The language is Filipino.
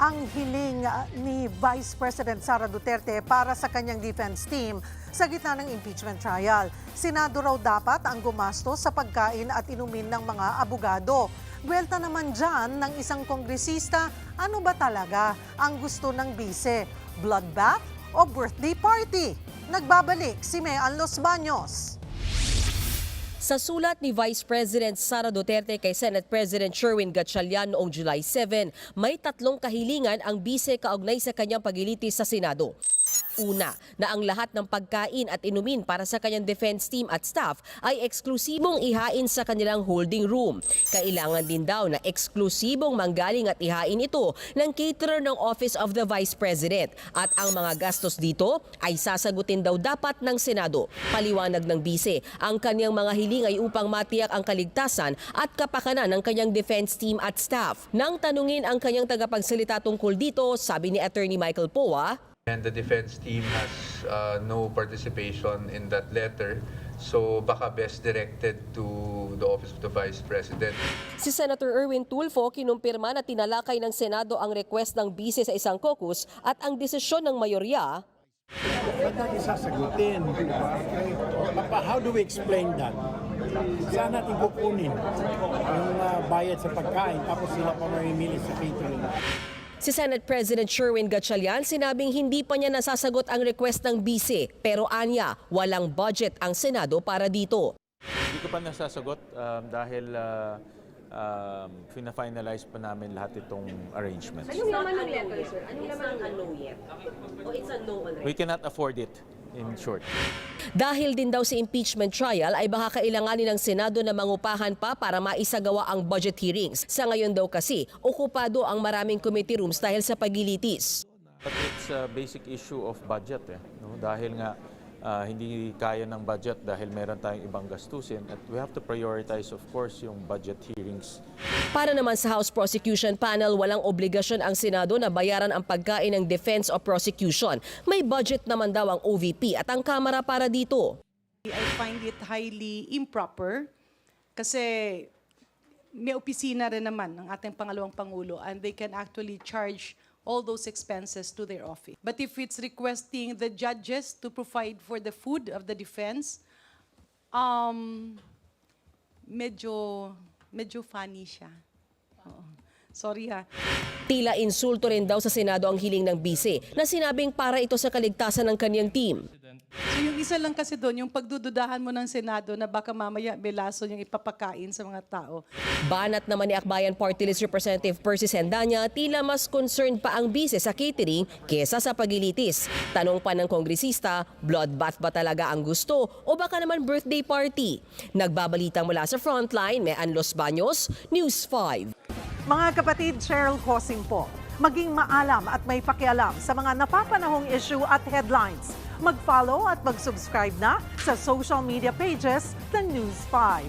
ang hiling ni Vice President Sara Duterte para sa kanyang defense team sa gitna ng impeachment trial. Senado raw dapat ang gumastos sa pagkain at inumin ng mga abogado. Buwelta naman dyan ng isang kongresista, ano ba talaga ang gusto ng bise? Bloodbath o birthday party? Nagbabalik si Mean Los Baños. Sa sulat ni Vice President Sara Duterte kay Senate President Sherwin Gatchalian noong July 7, may tatlong kahilingan ang bise kaugnay sa kanyang paglilitis sa Senado. Una, na ang lahat ng pagkain at inumin para sa kanyang defense team at staff ay eksklusibong ihain sa kanilang holding room. Kailangan din daw na eksklusibong manggaling at ihain ito ng caterer ng Office of the Vice President. At ang mga gastos dito ay sasagutin daw dapat ng Senado. Paliwanag ng bise, ang kanyang mga hiling ay upang matiyak ang kaligtasan at kapakanan ng kanyang defense team at staff. Nang tanungin ang kanyang tagapagsalita tungkol dito, sabi ni Attorney Michael Poa, and the defense team has no participation in that letter. So baka best directed to the Office of the Vice President. Si Senator Erwin Tulfo kinumpirma na tinalakay ng Senado ang request ng bise sa isang caucus at ang desisyon ng mayorya. Ba't natin sasagutin? How do we explain that? Saan natin kukunin yung bayad sa pagkain tapos sila pa mamimili sa catering? Si Senate President Sherwin Gatchalian sinabing hindi pa niya nasasagot ang request ng bise pero anya walang budget ang Senado para dito. Hindi ko pa nasasagot dahil fina-finalize pa namin lahat itong arrangements. Anong laman ng letter, sir? Anong laman ng no yet? O it's a no already? We cannot afford it, in short. Dahil din daw sa impeachment trial ay baka kailanganin ng Senado na mangupahan pa para maisagawa ang budget hearings. Sa ngayon daw kasi, okupado ang maraming committee rooms dahil sa paglilitis. But it's a basic issue of budget. No? Dahil nga hindi kaya ng budget dahil meron tayong ibang gastusin at we have to prioritize of course yung budget hearings. Para naman sa House Prosecution Panel, walang obligasyon ang Senado na bayaran ang pagkain ng defense o prosecution. May budget naman daw ang OVP at ang Kamara para dito. I find it highly improper kasi may opisina rin naman ng ating pangalawang Pangulo and they can actually charge all those expenses to their office. But if it's requesting the judges to provide for the food of the defense, medyo funny siya. Oo. Sorry ha. Tila insulto rin daw sa Senado ang hiling ng bise na sinabing para ito sa kaligtasan ng kanyang team. So yung isa lang kasi doon, yung pagdududahan mo ng Senado na baka mamaya may lason yung ipapakain sa mga tao. Banat naman ni Akbayan Party List Representative Percy Sendanya, tila mas concerned pa ang bise sa catering kesa sa paglilitis. Tanong pa ng kongresista, bloodbath ba talaga ang gusto o baka naman birthday party? Nagbabalita mula sa Frontline, Mean Los Baños, News 5. Mga kapatid, Cheryl Cosing po. Maging maalam at may pakialam sa mga napapanahong issue at headlines. Mag-follow at mag-subscribe na sa social media pages ng News 5.